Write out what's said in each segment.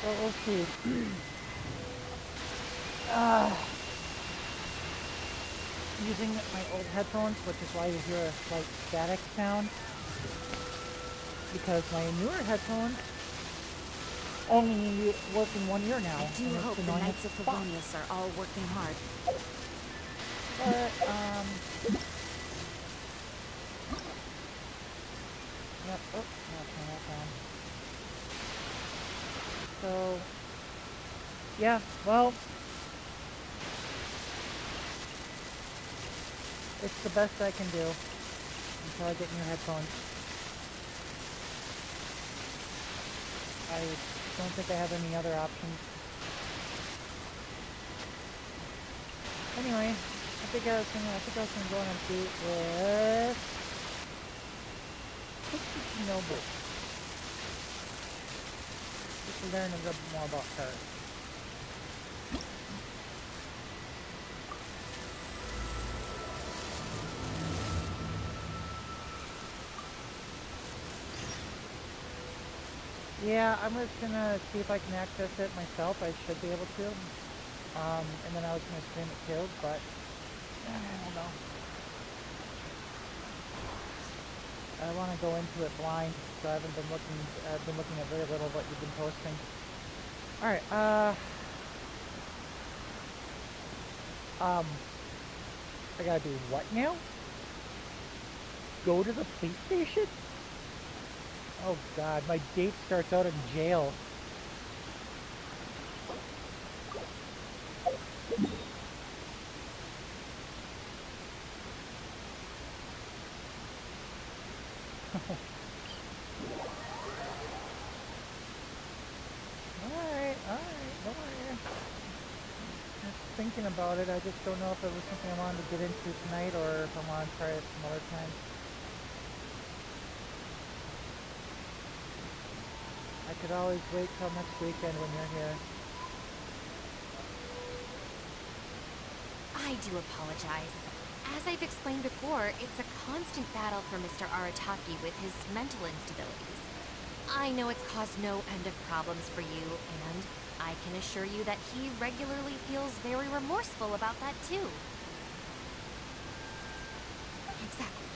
Well, we'll see. uh, Using my old headphones, which is why you hear a slight static sound, because my newer headphones only work in one ear now, I do and it's hope the annoying as Knights of fuck. Favonius are all working hard. But, yep, oh, no, turn that down. So, yeah, well, it's the best I can do until I get new headphones. I don't think I have any other options. Anyway, I think I was gonna go on and shoot with Nobu, just to learn a little bit more about her. Yeah, I'm just gonna see if I can access it myself. I should be able to. And then I was gonna stream it too, but I don't know. I want to go into it blind, so I haven't been looking. I've been looking at very little of what you've been posting. All right. Um, I gotta do what now? Go to the police station? Oh God, my date starts out in jail. All right, don't worry. Just thinking about it. I just don't know if it was something I wanted to get into tonight or if I want to try it some other time. I could always wait till next weekend when you're here. I do apologize. As I've explained before, it's a constant battle for Mr. Arataki with his mental instabilities. I know it's caused no end of problems for you, and I can assure you that he regularly feels very remorseful about that too. Exactly.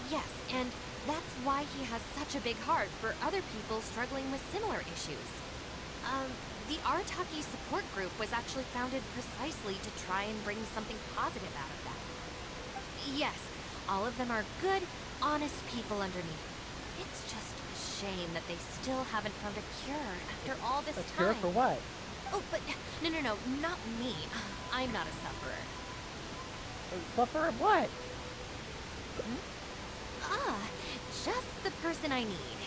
Yes, and that's why he has such a big heart for other people struggling with similar issues. Um, the Arataki support group was actually founded precisely to try and bring something positive out of that. Yes, all of them are good, honest people underneath. It's just a shame that they still haven't found a cure after all this A cure time. for what? Oh, but no, not me. I'm not a sufferer. Suffer of what? Hmm? Ah, just the person I need.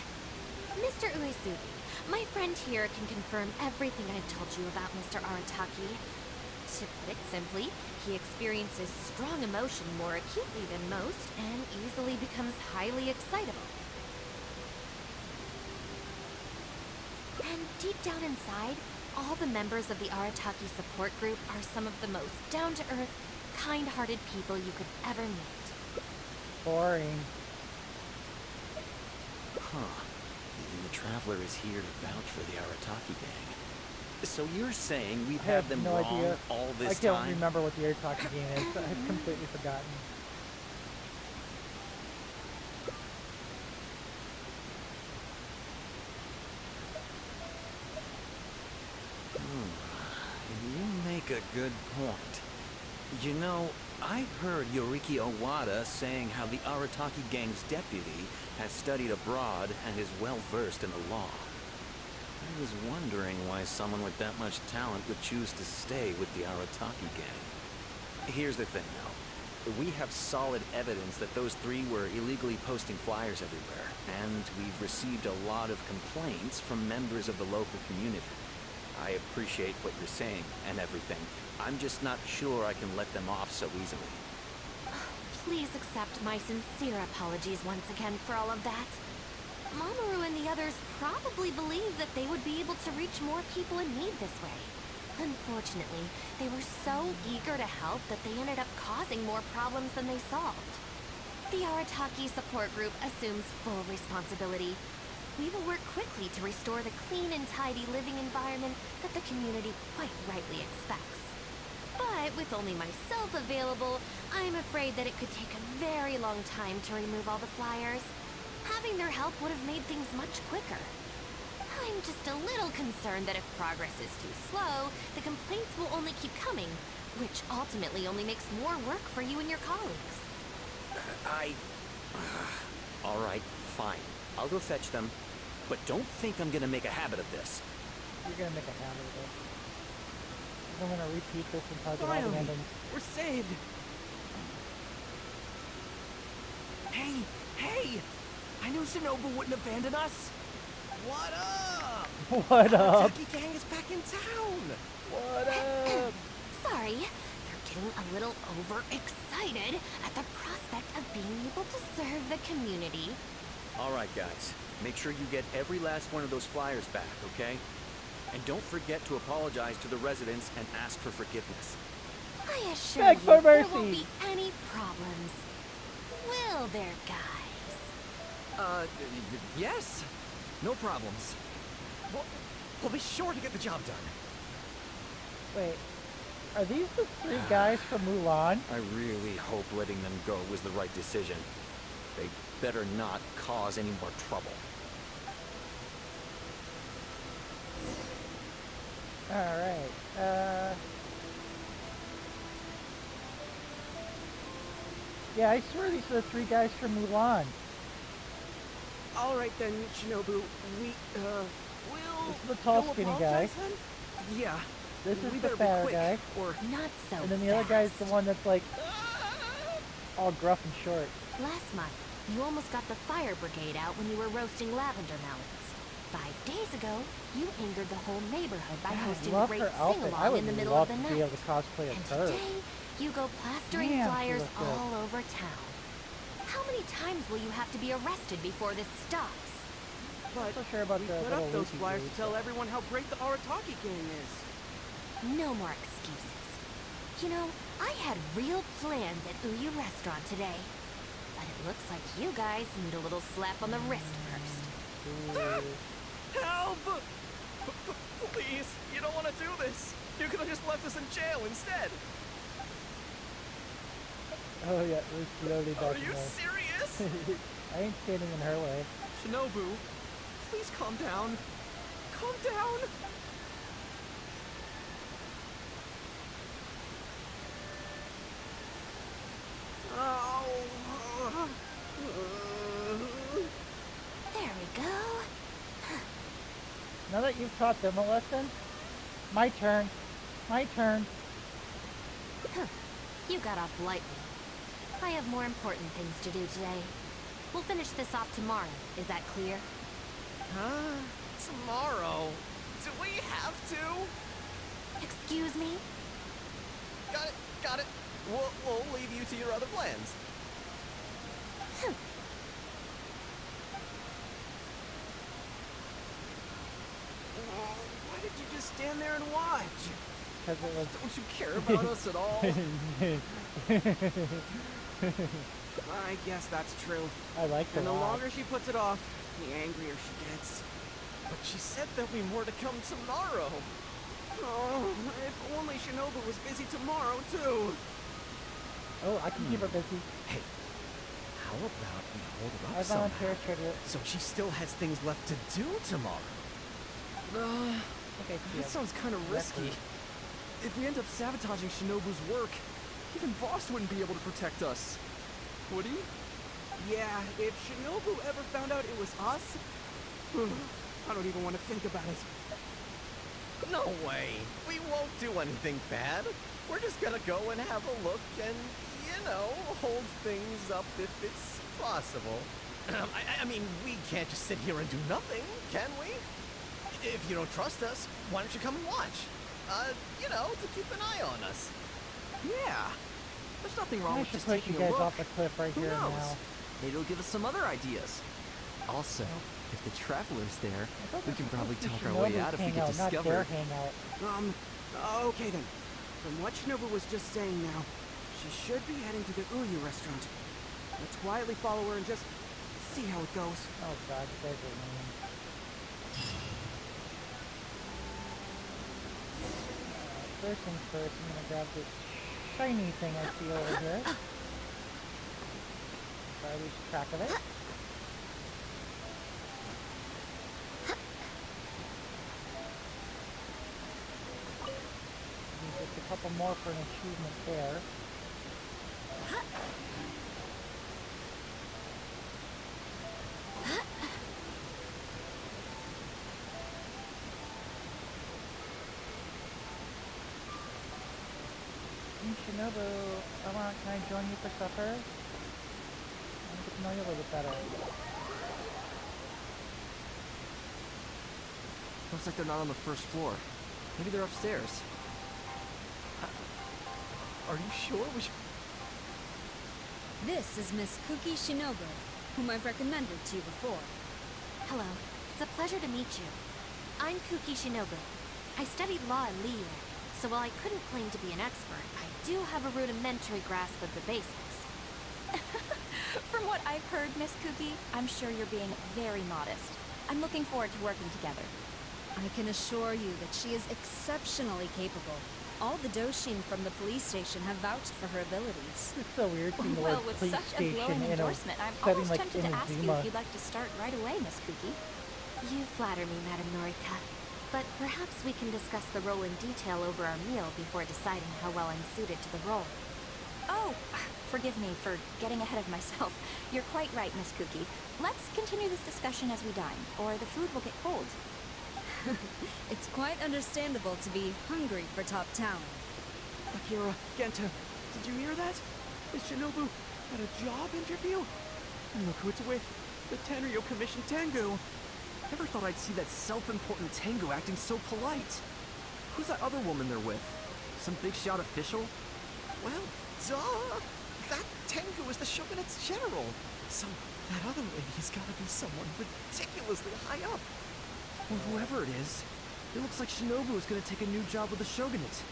Mr. Uesugi, my friend here can confirm everything I've told you about Mr. Arataki. To put it simply, he experiences strong emotion more acutely than most and easily becomes highly excitable. And deep down inside, all the members of the Arataki support group are some of the most down-to-earth, kind-hearted people you could ever meet. Boring. Huh. The Traveler is here to vouch for the Arataki gang. So you're saying we've I have had them no wrong idea. all I this can't time? remember what the Airtalkie game is. I've completely forgotten. You make a good point. You know, I heard Yoriki Owada saying how the Arataki gang's deputy has studied abroad and is well versed in the law. I was wondering why someone with that much talent would choose to stay with the Arataki gang. Here's the thing, though. We have solid evidence that those three were illegally posting flyers everywhere, and we've received a lot of complaints from members of the local community. I appreciate what you're saying and everything. I'm just not sure I can let them off so easily. Please accept my sincere apologies once again for all of that. Mamoru and the others probably believed that they would be able to reach more people in need this way. Unfortunately, they were so eager to help that they ended up causing more problems than they solved. The Arataki support group assumes full responsibility. we will work quickly to restore the clean and tidy living environment that the community quite rightly expects. But with only myself available, I'm afraid that it could take a very long time to remove all the flyers. Having their help would have made things much quicker. I'm just a little concerned that if progress is too slow, the complaints will only keep coming, which ultimately only makes more work for you and your colleagues. All right, fine. I'll go fetch them. But don't think I'm gonna make a habit of this. You're gonna make a habit of it. I'm gonna repeat this and talk about the Finally, endings. we're saved. Hey, hey! I knew Shinobu wouldn't abandon us. What up? What up? Arataki gang is back in town. What up? Sorry, they're getting a little overexcited at the prospect of being able to serve the community. All right, guys. Make sure you get every last one of those flyers back, okay? And don't forget to apologize to the residents and ask for forgiveness. I assure Beg you, for there won't mercy. be any problems. Will there, guys? Yes. No problems. We'll be sure to get the job done. Wait, are these the 3 guys from Mulan? I really hope letting them go was the right decision. They better not cause any more trouble. Alright, yeah, I swear these are the 3 guys from Mulan. All right then, Shinobu. We'll. This is the tall, go skinny apologize guy. then? Yeah. This is we the better fatter be quick, guy. or Not so And then the other guy's the fast. one that's like all gruff and short. Last month, you almost got the fire brigade out when you were roasting lavender melons. 5 days ago, you angered the whole neighborhood by God, I hosting a love great her outfit. I sing-along would in the middle love of the to be night. able to cosplay as And her. today, you go plastering Damn, she flyers looks good. all over town. How many times will you have to be arrested before this stops? but Not so sure about we the put little up those Luffy flyers dude, to tell but- everyone how great the Arataki gang is. No more excuses. You know, I had real plans at Uyu Restaurant today. But it looks like you guys need a little slap on the wrist first. Ooh. Help! Please, you don't want to do this. You could have just left us in jail instead. Oh yeah, there's Leone back Are in you there. serious? I ain't standing in her way. Shinobu, please calm down. Calm down. There we go. Now that you've taught them a lesson, my turn. My turn. You got off lightly. I have more important things to do today. We'll finish this off tomorrow. Is that clear? Huh? Tomorrow? Do we have to? Excuse me? Got it, got it. We'll leave you to your other plans. Why did you just stand there and watch? Because it was... Don't you care about us at all? I guess that's true. I like the And the watch. longer she puts it off, the angrier she gets. But she said there'll be more to come tomorrow. Oh, if only Shinobu was busy tomorrow, too. Oh, I can keep her busy. Hey, how about we hold her I up somehow, volunteer tribute. so she still has things left to do tomorrow? Okay, That sounds kind of risky. If we end up sabotaging Shinobu's work, even Boss wouldn't be able to protect us. Would he? Yeah, if Shinobu ever found out it was us, I don't even want to think about it. No way. We won't do anything bad. We're just gonna go and have a look and, hold things up if it's possible. I mean, we can't just sit here and do nothing, can we? If you don't trust us, why don't you come and watch? To keep an eye on us. Yeah. There's nothing wrong I with should just push taking you a guys look. off the cliff right Who here and knows? now. Maybe it'll give us some other ideas. Also, if the traveler's there, I thought we this can was probably supposed to talk be our way Shinobu's out if we get hangout, not their discovered. hangout. Okay then. From what Shinobu was just saying now, she should be heading to the Uyu restaurant. Let's quietly follow her and just see how it goes. Oh god, you guys are mean. First things first, I'm gonna grab this shiny thing I see over here. So I lose track of it. Need just a couple more for an achievement there. Shinobu, can I join you for supper? I want to get to know you a little bit better. Looks like they're not on the first floor. Maybe they're upstairs. Are you sure we should... This is Miss Kuki Shinobu, whom I've recommended to you before. Hello. It's a pleasure to meet you. I'm Kuki Shinobu. I studied law in Liyue, so while I couldn't claim to be an expert, I do have a rudimentary grasp of the basics. From what I've heard, Miss Kuki, I'm sure you're being very modest. I'm looking forward to working together. I can assure you that she is exceptionally capable. All the Doshin from the police station have vouched for her abilities. It's so weird seeing the Well, word with police such a station glowing in a endorsement, I'm setting almost like tempted to ask you Inazuma. if you'd like to start right away, Miss Kuki. You flatter me, Madame Norika. But perhaps we can discuss the role in detail over our meal before deciding how well I'm suited to the role. Oh, forgive me for getting ahead of myself. You're quite right, Miss Kuki. Let's continue this discussion as we dine, or the food will get cold. It's quite understandable to be hungry for top talent. Akira, Genta, did you hear that? Is Shinobu at a job interview? And look who it's with. The Tenryo commissioned Tengu. Never thought I'd see that self-important Tengu acting so polite. Who's that other woman they're with? Some big shot official? Well, duh! That Tengu is the Shogunate's general. So, that other lady's gotta be someone ridiculously high up. Well, whoever it is, it looks like Shinobu is gonna take a new job with the Shogunate.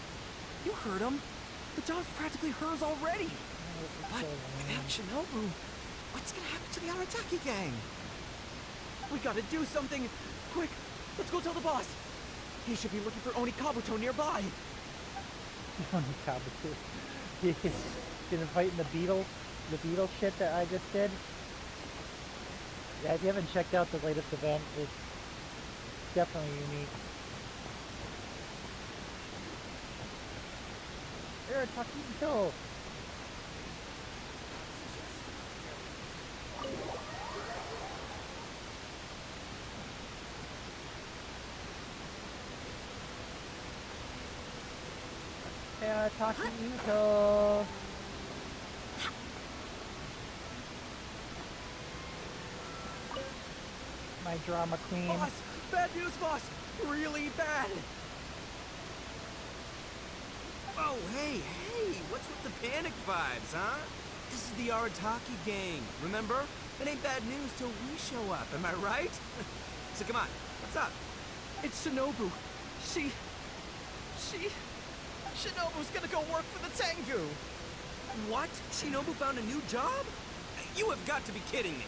You heard him. The job's practically hers already. But without Shinobu, what's gonna happen to the Arataki gang? We gotta do something! Quick, let's go tell the boss! He should be looking for Oni Kabuto nearby! Oni Kabuto. Gonna fight in the beetle shit that I just did. Yeah, if you haven't checked out the latest event, it's definitely unique. Arataki. Takahito. My drama queen. Boss! Bad news, boss! Really bad! Oh, hey! What's with the panic vibes, huh? This is the Arataki gang, remember? It ain't bad news till we show up, am I right? So come on, what's up? It's Shinobu. Shinobu's gonna go work for the Tengu! What? Shinobu found a new job? You have got to be kidding me.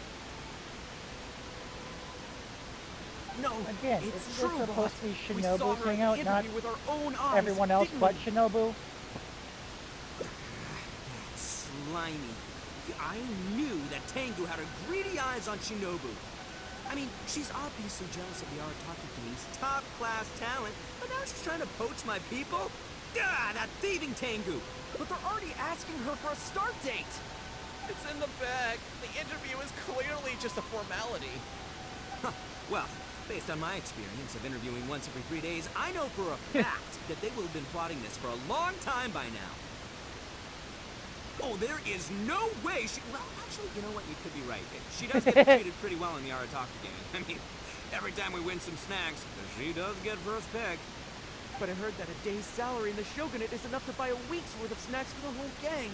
No, Again, it's it's true, supposed boss. to be We saw Shinobu's her in hangout, the not interview with our own eyes, everyone else didn't but we? Shinobu. Slimy. I knew that Tengu had her greedy eyes on Shinobu. I mean, she's obviously jealous of the Arataki gang's top-class talent, but now she's trying to poach my people? Ah, that thieving Tengu! But they're already asking her for a start date! It's in the bag. The interview is clearly just a formality. Huh. Well, based on my experience of interviewing once every 3 days, I know for a fact that they will have been plotting this for a long time by now. Oh, there is no way she... Well, actually, you know what? You could be right. She does get treated pretty well in the Arataki gang. I mean, every time we win some snacks, she does get first pick. But I heard that a day's salary in the Shogunate is enough to buy a week's worth of snacks for the whole gang.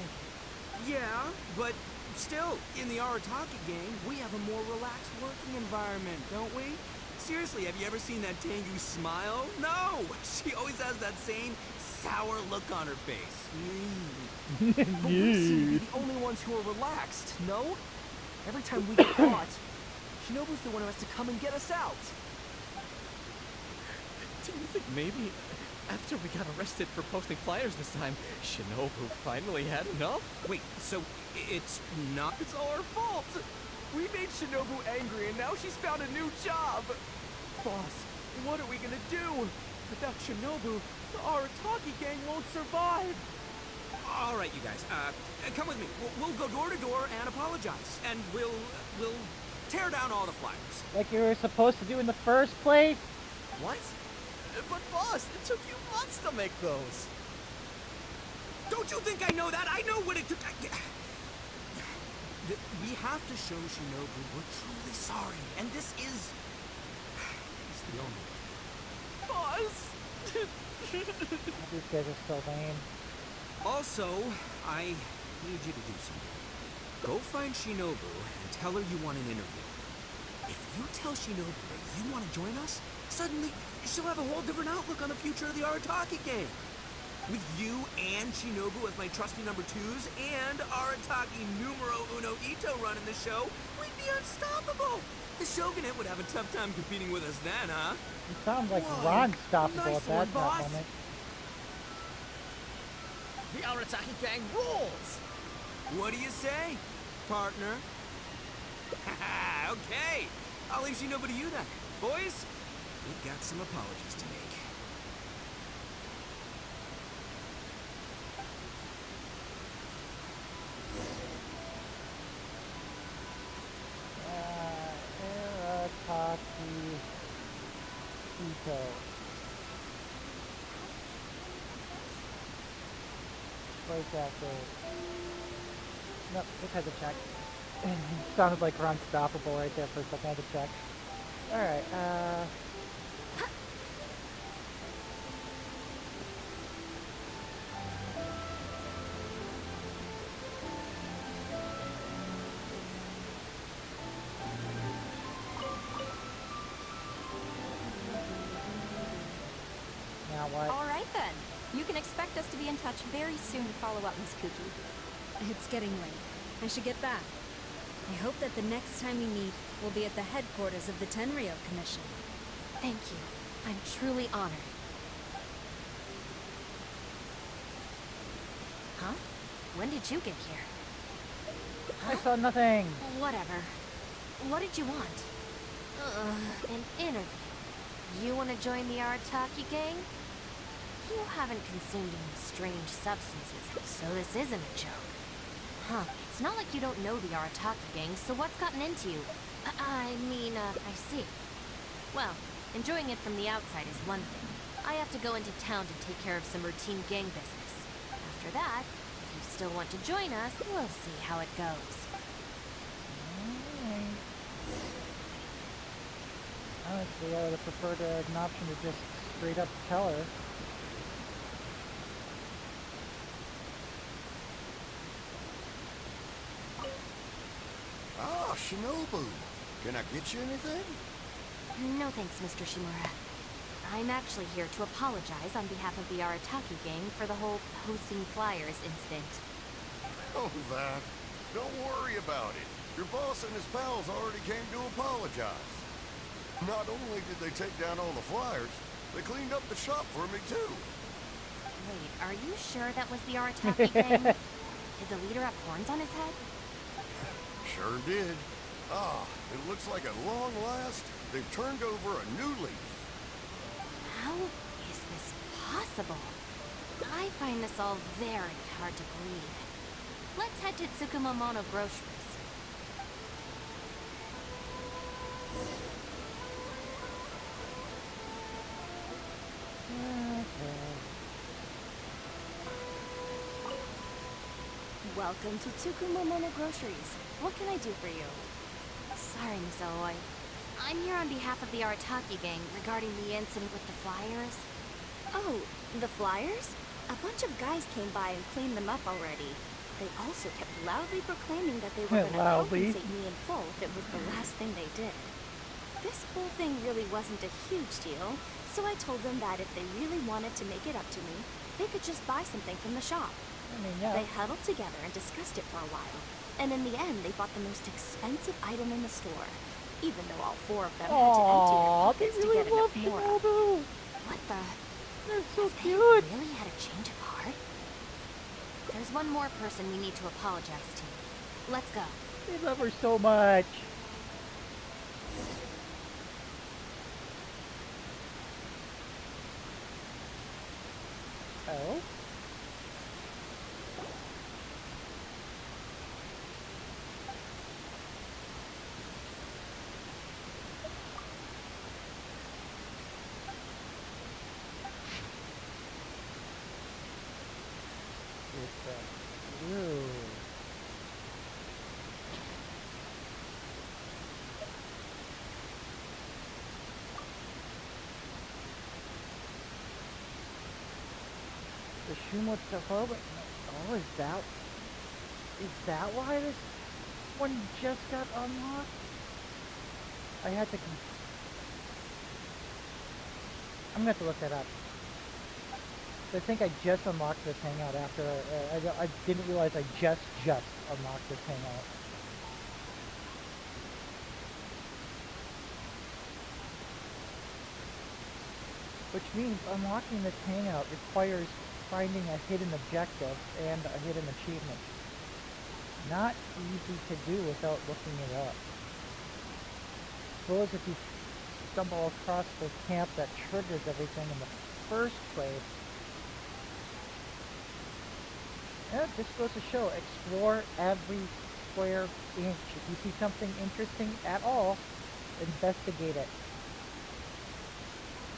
Yeah, but still, in the Arataki gang, we have a more relaxed working environment, don't we? Seriously, have you ever seen that Tengu smile? No! She always has that same sour look on her face. But we seem to be the only ones who are relaxed, no? Every time we get caught, Shinobu's the one who has to come and get us out. Do you think maybe after we got arrested for posting flyers this time, Shinobu finally had enough? Wait, so it's not... It's all our fault! We made Shinobu angry and now she's found a new job! Boss, what are we gonna do? Without Shinobu, the Arataki gang won't survive! All right, you guys, come with me. We'll go door to door and apologize, and we'll tear down all the flyers. Like you were supposed to do in the first place? What? But boss, it took you months to make those. Don't you think I know that? I know what it took. We have to show Shinobu we're truly sorry, and this is the only way. Boss! These guys are so lame. Also, I need you to do something. Go find Shinobu and tell her you want an interview. If you tell Shinobu that you want to join us, suddenly she'll have a whole different outlook on the future of the Arataki gang. With you and Shinobu as my trusty number twos and Arataki numero uno Ito running the show, we'd be unstoppable. The Shogunate would have a tough time competing with us then, huh? You sound like Whoa, Ron stoppable nice at that one, boss. moment. The Arataki gang rules! What do you say, partner? Okay, I'll leave Shinobu to you then. Boys, we've got some apologies to make. Arataki Ito. Voice actor. Nope, just had to check. Sounded like Ron Stoppable right there for a second. I had to check. Alright, now what? All right then. You can expect us to be in touch very soon to follow up, Miss Kuki. It's getting late. I should get back. I hope that the next time we meet, we'll be at the headquarters of the Tenryo Commission. Thank you. I'm truly honored. Huh? When did you get here? I saw nothing! Whatever. What did you want? An interview. You want to join the Arataki gang? You haven't consumed any strange substances, so this isn't a joke. Huh, it's not like you don't know the Arataki gang, so what's gotten into you? I see. Well, enjoying it from the outside is one thing. I have to go into town to take care of some routine gang business. After that, if you still want to join us, we'll see how it goes. Alright. Honestly, I would have preferred an option to just straight up tell her. Ah, Shinobu. Can I get you anything? No thanks, Mr. Shimura. I'm actually here to apologize on behalf of the Arataki gang for the whole posting flyers incident. Oh, that. Don't worry about it. Your boss and his pals already came to apologize. Not only did they take down all the flyers, they cleaned up the shop for me, too. Wait, are you sure that was the Arataki gang? Did the leader have horns on his head? Sure did. Ah, it looks like at long last, they've turned over a new leaf. How is this possible? I find this all very hard to believe. Let's head to Tsukumomono Groceries. Welcome to Tsukumomono Groceries. What can I do for you? Sorry, Miss Aoi. I'm here on behalf of the Arataki gang regarding the incident with the flyers. Oh, the flyers? A bunch of guys came by and cleaned them up already. They also kept loudly proclaiming that they were going to Loudly? compensate me in full if it was the last thing they did. This whole thing really wasn't a huge deal, so I told them that if they really wanted to make it up to me, they could just buy something from the shop. I mean, yeah. They huddled together and discussed it for a while, and in the end they bought the most expensive item in the store. even though all 4 of them had to Aww, empty they their pockets to really get love enough more. Shinobu. What the? They're so Have they cute. really had a change of heart? There's one more person we need to apologize to. Let's go. They love her so much. Oh? It's blue. The Shumotsu Hobo. Oh, is that why this one just got unlocked? I had to. I'm gonna have to look that up. I think I just unlocked this hangout after I didn't realize I just unlocked this hangout. Which means unlocking this hangout requires finding a hidden objective and a hidden achievement. Not easy to do without looking it up. Suppose if you stumble across the camp that triggers everything in the first place. Yeah, it just goes to show, explore every square inch. If you see something interesting at all, investigate it.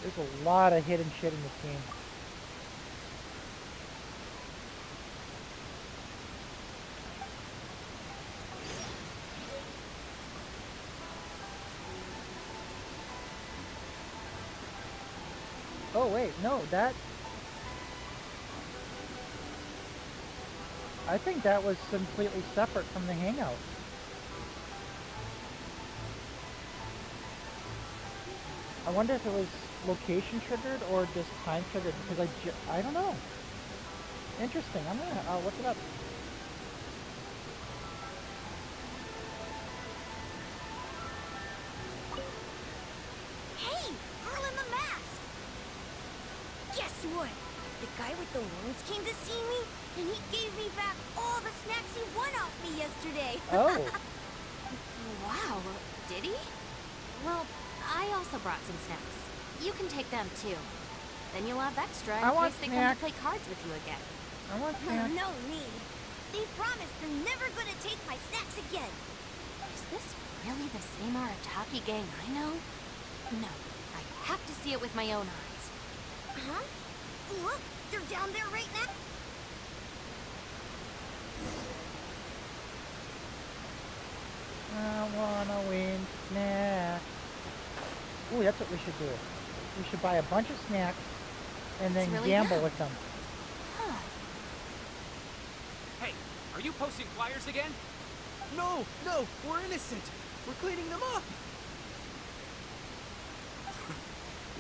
There's a lot of hidden shit in this game. Oh wait, no, that... I think that was completely separate from the hangout. I wonder if it was location triggered or just time triggered, because I don't know. Interesting, I'll look it up. Hey, girl in the mask! Guess what? The guy with the horns came to see me, and he gave me back all the snacks he won off me yesterday. Oh. Wow, did he? Well, I also brought some snacks. You can take them too. Then you'll have extra in case they come to play cards with you again. I want No, snacks. no need. They promised they're never gonna take my snacks again. Is this really the same Arataki gang I know? No, I have to see it with my own eyes. Huh? Look, they're down there right now. I wanna win snacks. Ooh, that's what we should do. We should buy a bunch of snacks and then really gamble them. with them. Huh. Hey, are you posting flyers again? No, no, we're innocent. We're cleaning them up.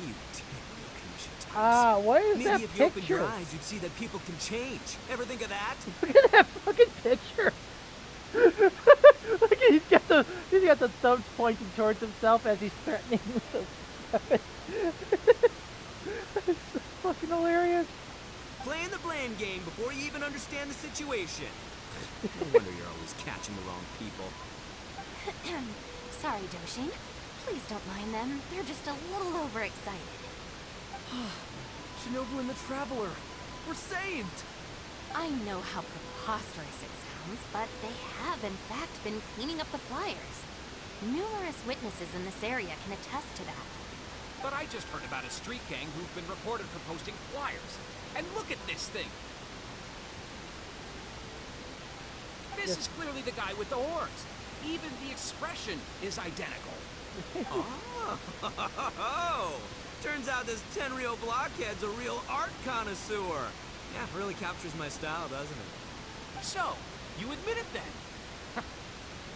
You typical commission types. Ah, what is Maybe that if you opened your picture? eyes, you'd see that people can change. Ever think of that? Look at that fucking picture. Look, he's got the thumbs pointing towards himself as he's threatening with the weapon. It's so fucking hilarious. Playing the blame game before you even understand the situation. No wonder you're always catching the wrong people. Sorry, Doshin. Please don't mind them. They're just a little overexcited. Shinobu and the Traveler. We're saved. I know how preposterous it sounds, but they have in fact been cleaning up the flyers. Numerous witnesses in this area can attest to that. But I just heard about a street gang who've been reported for posting flyers. And look at this thing! This is clearly the guy with the horns. Even the expression is identical. Oh, turns out this Tenryo blockhead's a real art connoisseur. Yeah, really captures my style, doesn't it? So, you admit it then?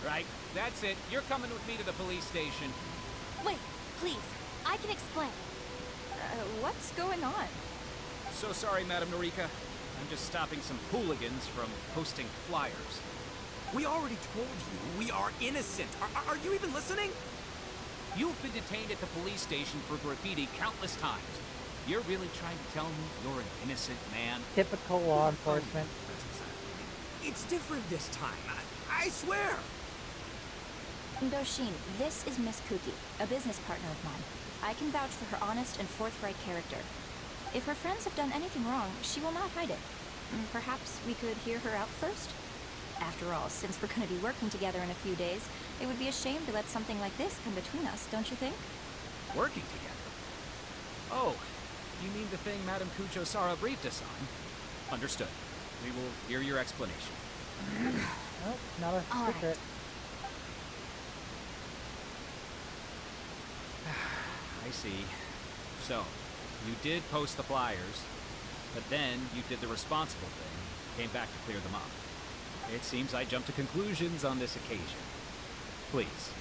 Right, that's it. You're coming with me to the police station. Wait, please. I can explain. What's going on? So sorry, Madam Norika. I'm just stopping some hooligans from posting flyers. We already told you we are innocent. Are you even listening? You've been detained at the police station for graffiti countless times. You're really trying to tell me you're an innocent man? Typical law enforcement. That's exactly. It's different this time. I swear. Doshin, this is Miss Kuki, a business partner of mine. I can vouch for her honest and forthright character. If her friends have done anything wrong, she will not hide it. Perhaps we could hear her out first? After all, since we're going to be working together in a few days, it would be a shame to let something like this come between us, don't you think? Working together? Oh, you mean the thing Madame Kujo-Sara briefed us on? Understood. We will hear your explanation. Oh, not a All secret. right. I see. So, you did post the flyers, but then you did the responsible thing, came back to clear them up. It seems I jumped to conclusions on this occasion. Please,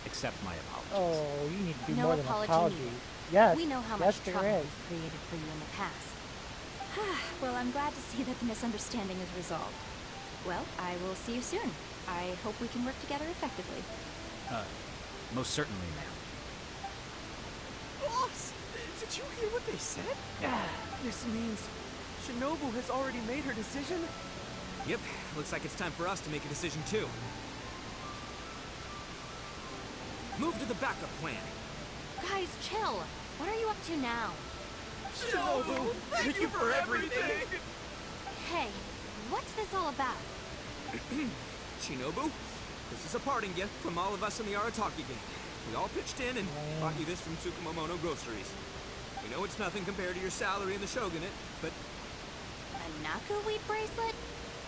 accept my apologies. Oh, you need to do No more than apology apology. needed. Yes. We know how yes, much there trouble is. we've created for you in the past. Well, I'm glad to see that the misunderstanding is resolved. Well, I will see you soon. I hope we can work together effectively. Most certainly, ma'am. Boss, did you hear what they said? This means Shinobu has already made her decision? Yep, looks like it's time for us to make a decision too. Move to the backup plan. Guys, chill. What are you up to now? Shinobu, thank you for everything! Hey, what's this all about? Shinobu, this is a parting gift from all of us in the Arataki gang. We all pitched in and bought you this from Tsukumomono Groceries. We know it's nothing compared to your salary in the Shogunate, but A Naku wheat bracelet?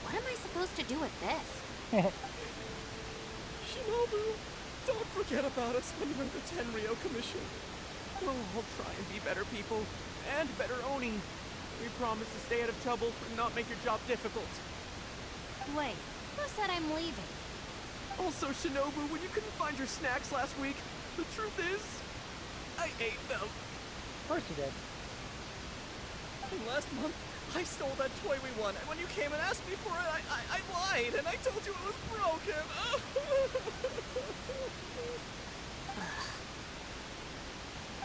What am I supposed to do with this? Shinobu, don't forget about us when you're in the Tenryo Commission. We'll all try and be better people, and better Oni. We promise to stay out of trouble and not make your job difficult. Wait, who said I'm leaving? Also, Shinobu, when you couldn't find your snacks last week, the truth is, I ate them. Of course you did. And last month, I stole that toy we won, and when you came and asked me for it, I lied, and I told you it was broken.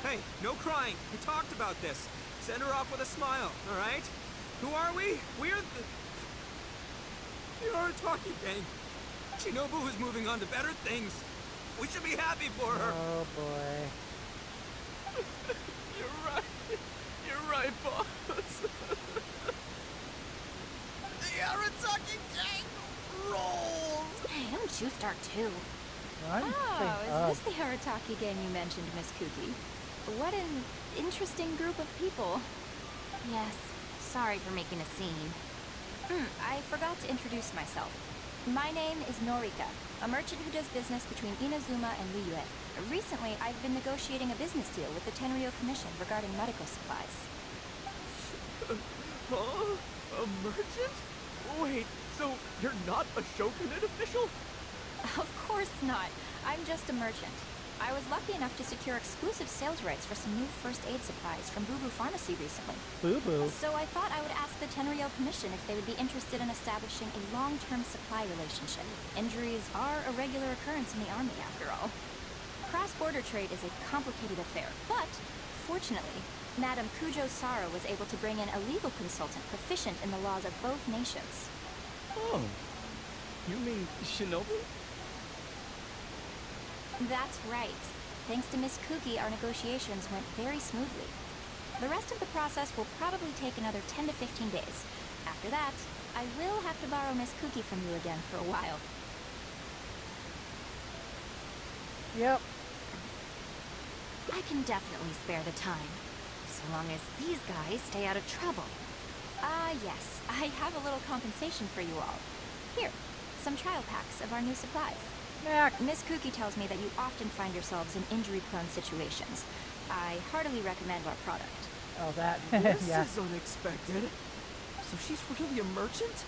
hey, no crying. We talked about this. Send her off with a smile, all right? Who are we? We're the Arataki gang. Shinobu is moving on to better things. We should be happy for her. Oh boy. You're right. You're right, boss. The Arataki gang rolls! Hey, don't you start too. I'm Oh, is this the Arataki gang you mentioned, Miss Kuki? What an interesting group of people. Yes, sorry for making a scene. I forgot to introduce myself. My name is Norika, a merchant who does business between Inazuma and Liyue. Recently, I've been negotiating a business deal with the Tenryo Commission regarding medical supplies. Huh? A merchant? Wait, so you're not a Shogunate official? Of course not. I'm just a merchant. I was lucky enough to secure exclusive sales rights for some new first aid supplies from Boo Boo Pharmacy recently. Boo Boo. So I thought I would ask the Tenryo Commission if they would be interested in establishing a long-term supply relationship. Injuries are a regular occurrence in the army, after all. Cross-border trade is a complicated affair, but fortunately, Madame Kujo-Sara was able to bring in a legal consultant proficient in the laws of both nations. Oh. You mean Shinobu? That's right. Thanks to Miss Kuki, our negotiations went very smoothly. The rest of the process will probably take another 10 to 15 days. After that, I will have to borrow Miss Kuki from you again for a while. Yep. I can definitely spare the time, so long as these guys stay out of trouble. Yes. I have a little compensation for you all. Here, some trial packs of our new supplies. Mac. Miss Kuki tells me that you often find yourselves in injury-prone situations. I heartily recommend our product. Oh, that. This yeah. is unexpected. So she's really a merchant?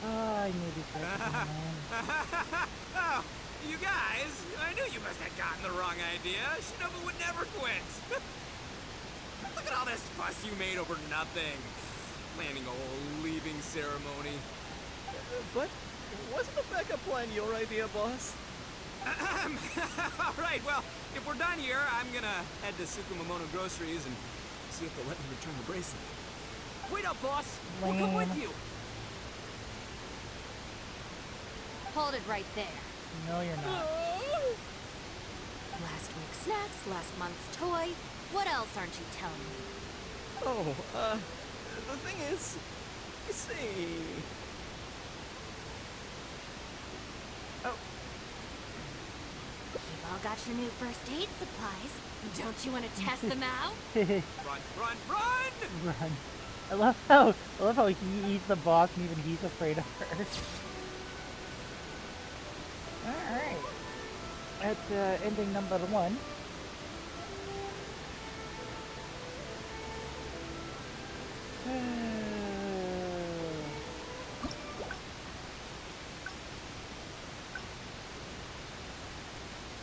Oh, I knew these guys would be mine. Oh, you guys, I knew you must have gotten the wrong idea. Shinobu would never quit. Look at all this fuss you made over nothing. Planning a whole leaving ceremony. But wasn't the backup plan your idea, boss? All right, well, if we're done here, I'm gonna head to Tsukumomono Groceries and see if they'll let me return the bracelet. Wait up, boss! We'll come with Lame. you! Hold it right there. No, you're not. Last week's snacks, last month's toy. What else aren't you telling me? Oh, the thing is, you see... Oh, You've all got your new first aid supplies. Don't you want to test them out? Run, run, run! Run. I love how he's the boss and even he's afraid of her. Alright. At ending number 1.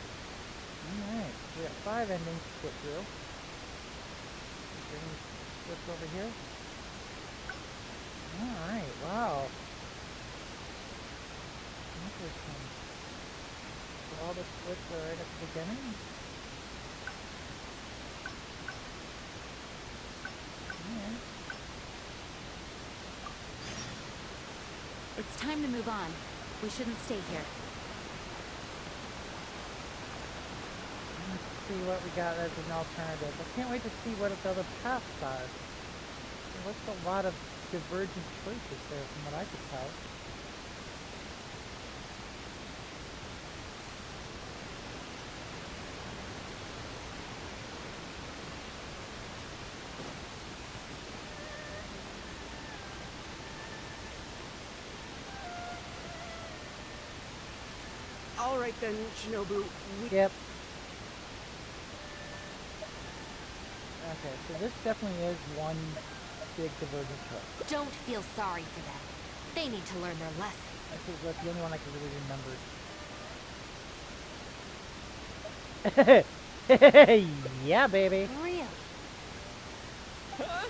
Alright, we got 5 endings to get through. Is there any slips over here? Alright, wow. Interesting. So all the splits are right at the beginning? Alright. It's time to move on. We shouldn't stay here. Let's see what we got as an alternative. I can't wait to see what the other paths are. There's a lot of divergent choices there from what I could tell. All right then, Shinobu, we... Yep. Okay, so this definitely is one big divergent choice. Don't feel sorry for them. They need to learn their lesson. That's the only one I can really remember. Yeah, baby. Really? huh?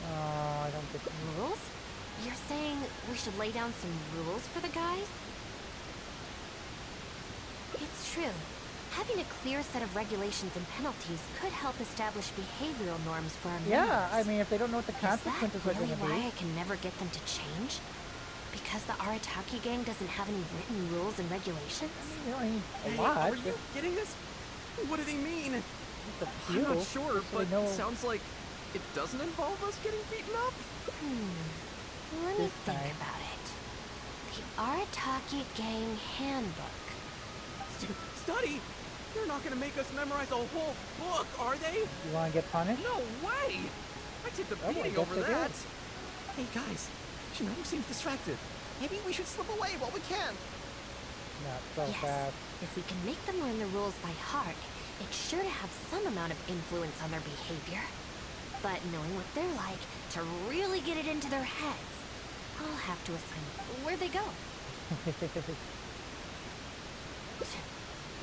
Oh, I don't get Rules? You're saying we should lay down some rules for the guys? It's true. Having a clear set of regulations and penalties could help establish behavioral norms for our members. Yeah, I mean, if they don't know what the Is that consequences are really going to why be. I can never get them to change? Because the Arataki gang doesn't have any written rules and regulations? You don't need a Hey, lot. are you getting this? What do they mean? Just a I'm few. not sure, just so but they know it sounds like it doesn't involve us getting beaten up. Let me This think time. about it. The Arataki gang handbook. Study? They're not gonna make us memorize a whole book, are they? You want to get punished? No way! I take the Oh, I beating guess over they that. Hey guys, Shinobu seems distracted. Maybe we should slip away while we can. Not so Yes. fast. If we can make them learn the rules by heart, it's sure to have some amount of influence on their behavior. But knowing what they're like, to really get it into their heads, I'll have to assign where they go.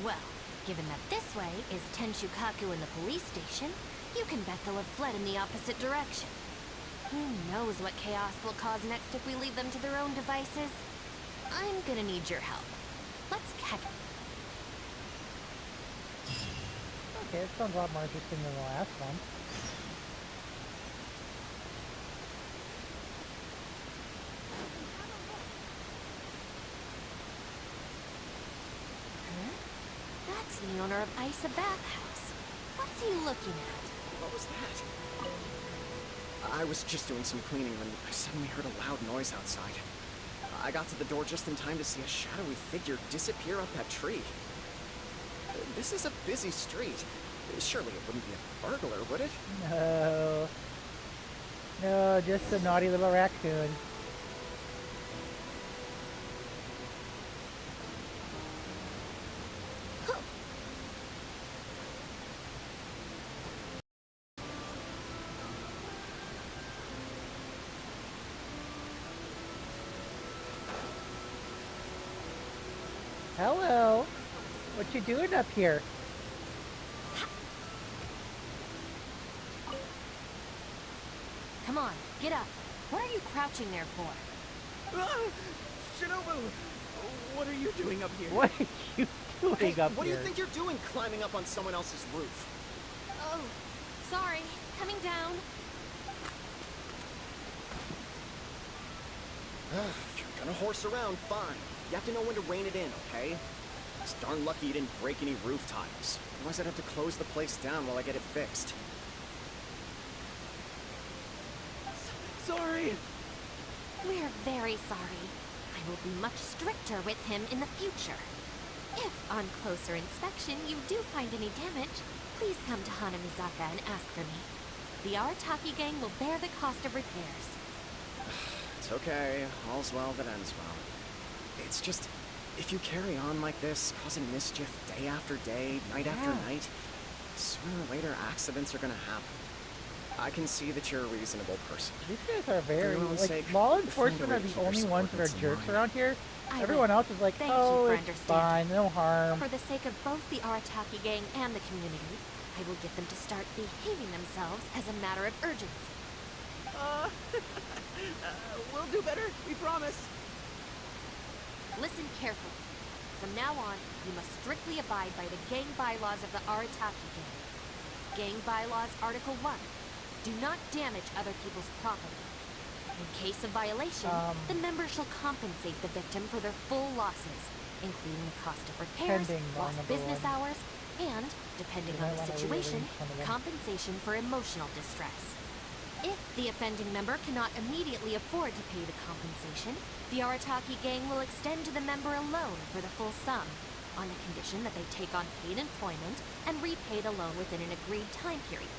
Well, given that this way is Tenshukaku and the police station, you can bet they'll have fled in the opposite direction. Who knows what chaos they'll cause next if we leave them to their own devices? I'm gonna need your help. Let's catch... Okay, it sounds a lot more interesting than the last one. Huh? That's the owner of Isa Bathhouse. What's he looking at? What was that? I was just doing some cleaning when I suddenly heard a loud noise outside. I got to the door just in time to see a shadowy figure disappear up that tree. This is a busy street. Surely it wouldn't be a burglar, would it? No. No, just a naughty little raccoon. Hello. What you doing up here? Come on, get up. What are you crouching there for? Ah! Shinobu! What are you doing up here? What are you doing Hey, up what do here? you think you're doing climbing up on someone else's roof? Oh, sorry. Coming down. If you're gonna horse around, fine. You have to know when to rein it in, okay? It's darn lucky you didn't break any roof tiles. Otherwise I'd have to close the place down while I get it fixed. Sorry! We're very sorry. I will be much stricter with him in the future. If, on closer inspection, you do find any damage, please come to Hanamizaka and ask for me. The Arataki gang will bear the cost of repairs. It's okay. All's well that ends well. It's just, if you carry on like this, causing mischief day after day, night after night, sooner or later accidents are gonna happen. I can see that you're a reasonable person. These guys are very, your own like, sake, law find a enforcement way are to the keep your only ones that are subordinates in jerks line. around here. I Everyone will. else is like, Thank you oh, for it's understanding. fine, no harm. For the sake of both the Arataki gang and the community, I will get them to start behaving themselves as a matter of urgency. We'll do better, we promise. Listen carefully. From now on, you must strictly abide by the gang bylaws of the Arataki gang. Gang bylaws Article 1. Do not damage other people's property. In case of violation, the member shall compensate the victim for their full losses, including the cost of repairs, Pending law lost number business 1. hours, and, depending You on might the wanna situation, rearrange some of them. compensation for emotional distress. If the offending member cannot immediately afford to pay the compensation, the Arataki gang will extend to the member a loan for the full sum, on the condition that they take on paid employment and repay the loan within an agreed time period,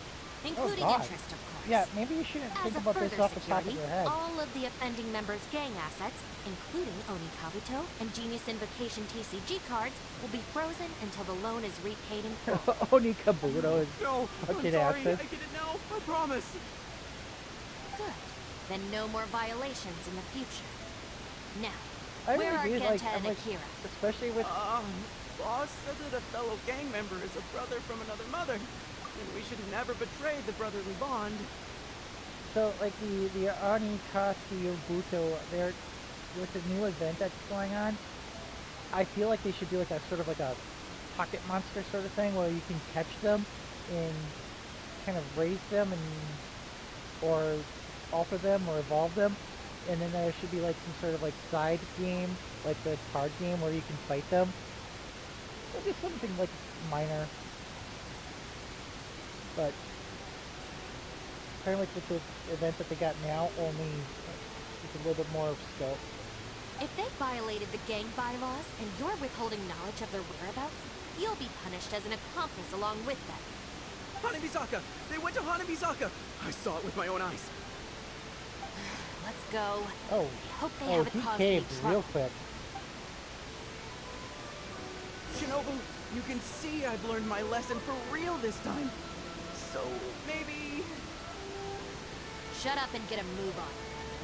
including God. interest, of course. Yeah, maybe you shouldn't As think a about this further off the top of security, your head. all of the offending members' gang assets, including Oni Kabuto and Genius Invocation TCG cards, will be frozen until the loan is repaid in full. Oni Kabuto is No, I'm fucking sorry, acid. I get it now, I promise. Good. Then no more violations in the future. Now, I where are really do, Genta I'm and like, Akira? especially with Boss said that a fellow gang member is a brother from another mother, and we should never betray the brotherly bond. so like the Oni Kabuto, they're with the new event that's going on. I feel like they should do like a sort of like a pocket monster sort of thing where you can catch them and kind of raise them and or alter them or evolve them, and then there should be like some sort of like side game, like the card game where you can fight them. Or just something like minor, but apparently with the event that they got now, only it's a little bit more scope. If they violated the gang bylaws and you're withholding knowledge of their whereabouts, you'll be punished as an accomplice along with them. Hanamizaka! They went to Hanamizaka! I saw it with my own eyes. Let's go. Oh, I hope they oh, haven't he caused any caved trouble. real quick. Shinobu, you can see I've learned my lesson for real this time. So, maybe... Shut up and get a move on.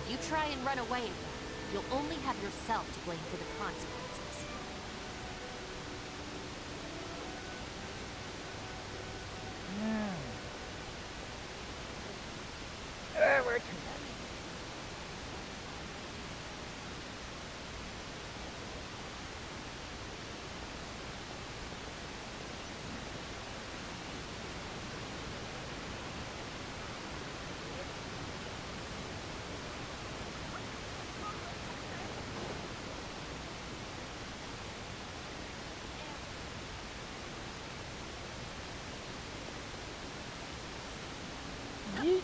If you try and run away again, you'll only have yourself to blame for the consequences. We're Yeet.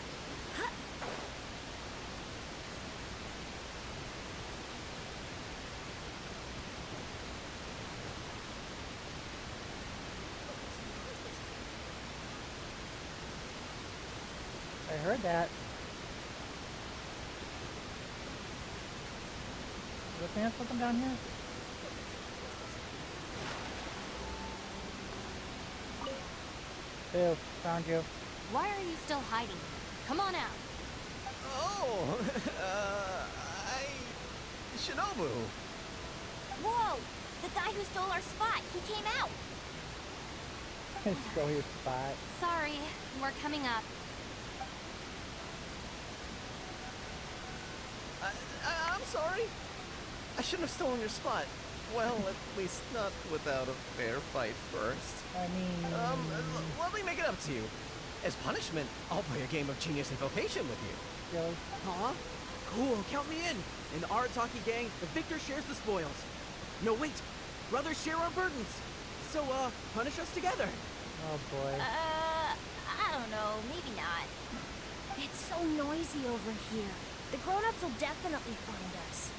I heard that. Looking at something down here? Ew, found you. Why are you still hiding? Come on out. Oh, Shinobu. Whoa! The guy who stole our spot, he came out! Stole your spot. Sorry, we're coming up. I'm sorry. I shouldn't have stolen your spot. Well, at least not without a fair fight first. I mean... Let me make it up to you. As punishment, I'll play a game of Genius Invocation with you. Really? Huh? Cool, count me in. In the Arataki gang, the victor shares the spoils. No, wait. Brothers share our burdens. So, punish us together. Oh boy. I don't know, maybe not. It's so noisy over here. The grown-ups will definitely find us.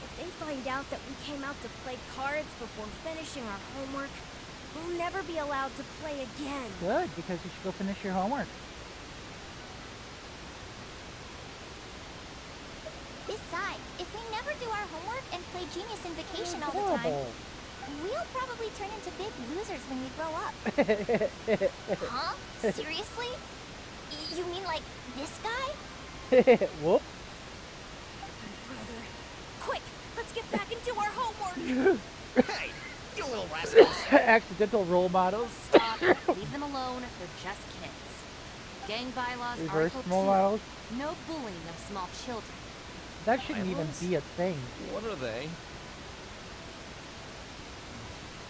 If they find out that we came out to play cards before finishing our homework, we'll never be allowed to play again. Good, because you should go finish your homework. Besides, if we never do our homework and play Genius Invocation all the Horrible. time, we'll probably turn into big losers when we grow up. Huh? Seriously? You mean like this guy? Whoop. Brother, quick, let's get back into our homework. Hey, you little rascals. Accidental role models. Stop. Leave them alone. They're just kids. Gang bylaws Reverse Article role 2. models. No bullying of small children. That shouldn't even Bylaws? be a thing. What are they?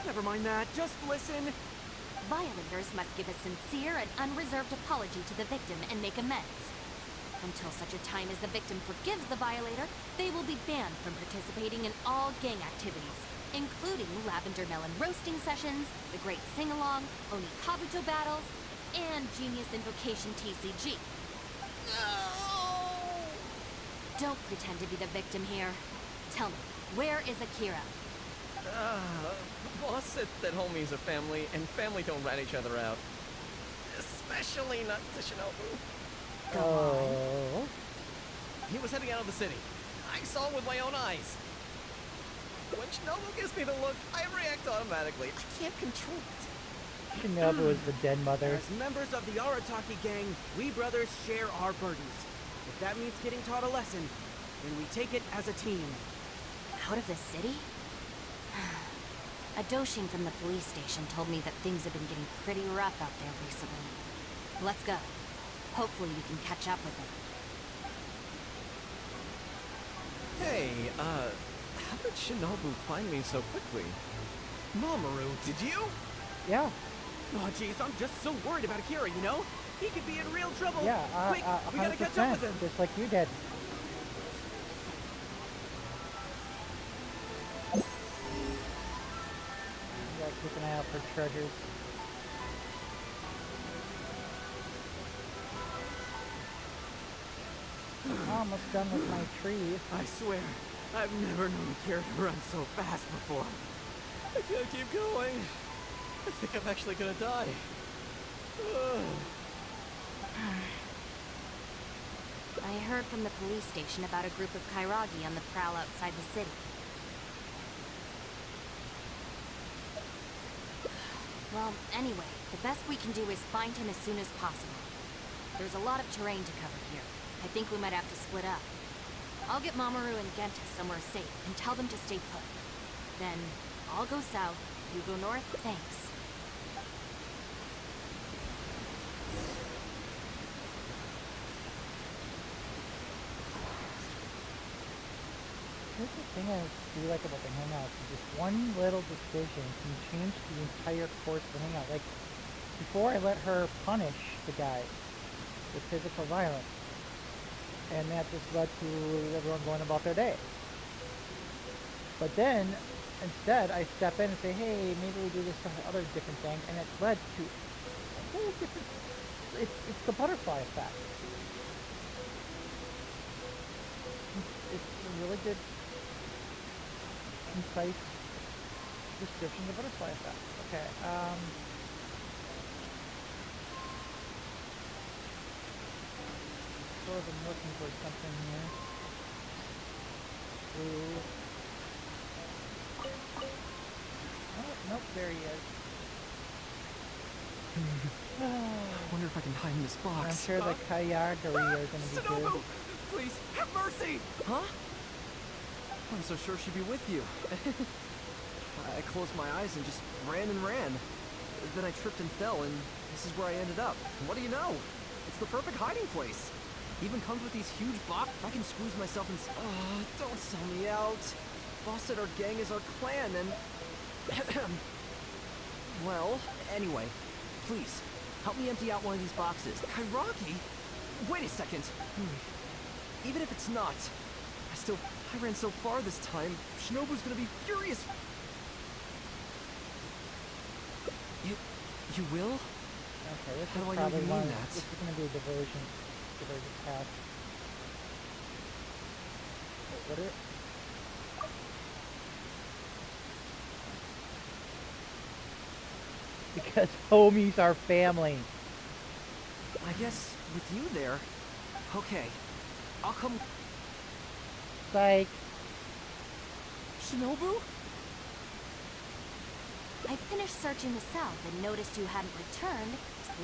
Never mind that, just listen. Violators must give a sincere and unreserved apology to the victim and make amends. Until such a time as the victim forgives the violator, they will be banned from participating in all gang activities, including Lavender Melon roasting sessions, the Great Sing-Along, Oni Kabuto battles, and Genius Invocation TCG. No! Don't pretend to be the victim here. Tell me, where is Akira? Boss said that homies are family, and family don't rat each other out. Especially not to Shinobu. Oh. He was heading out of the city. I saw it with my own eyes. When Shinobu gives me the look, I react automatically. I can't control it. Shinobu is the dead mother. As members of the Arataki gang, we brothers share our burdens. If that means getting taught a lesson, then we take it as a team. Out of the city? A Doshin from the police station told me that things have been getting pretty rough out there recently. Let's go. Hopefully we can catch up with them. Hey, how did Shinobu find me so quickly? Mamoru, did you? Yeah. Oh, jeez, I'm just so worried about Akira, you know? He could be in real trouble. Yeah. Quick, we gotta catch up with him. Just like you did. You gotta keep an eye out for treasures. Almost done with my tree. I swear, I've never known Akira to run so fast before. I can't keep going. I think I'm actually gonna die. I heard from the police station about a group of Kairagi on the prowl outside the city. Well, anyway, the best we can do is find him as soon as possible. There's a lot of terrain to cover here. I think we might have to split up. I'll get Mamoru and Genta somewhere safe and tell them to stay put. Then, I'll go south, you go north, thanks. Here's the thing I do like about the Hangout. Just one little decision can change the entire course of the Hangout. Like, before I let her punish the guy with physical violence. And that just led to everyone going about their day. But then, instead, I step in and say, hey, maybe we do this other different thing. And it led to a whole different... It's the butterfly effect. It's a really good, concise description of the butterfly effect. Okay, sort of I'm looking for something here. Blue. Oh, nope, there he is. I wonder if I can hide in this box. I'm sure the Kayagari are going to be Shinobu! good. Please, have mercy! Huh? I'm so sure she'd be with you. I closed my eyes and just ran and ran. Then I tripped and fell, and this is where I ended up. What do you know? It's the perfect hiding place. Even comes with these huge boxes. I can squeeze myself in. Don't sell me out. Boss said our gang is our clan, and well, anyway, please help me empty out one of these boxes. Kairaki? Wait a second. Even if it's not, I ran so far this time. Shinobu's gonna be furious. You will? Okay, this How is do I know probably you one. mean that? This is gonna be a diversion path. Wait, what are? Because homies are family. I guess with you there. Okay, I'll come. Psych. Shinobu? I finished searching the south and noticed you hadn't returned.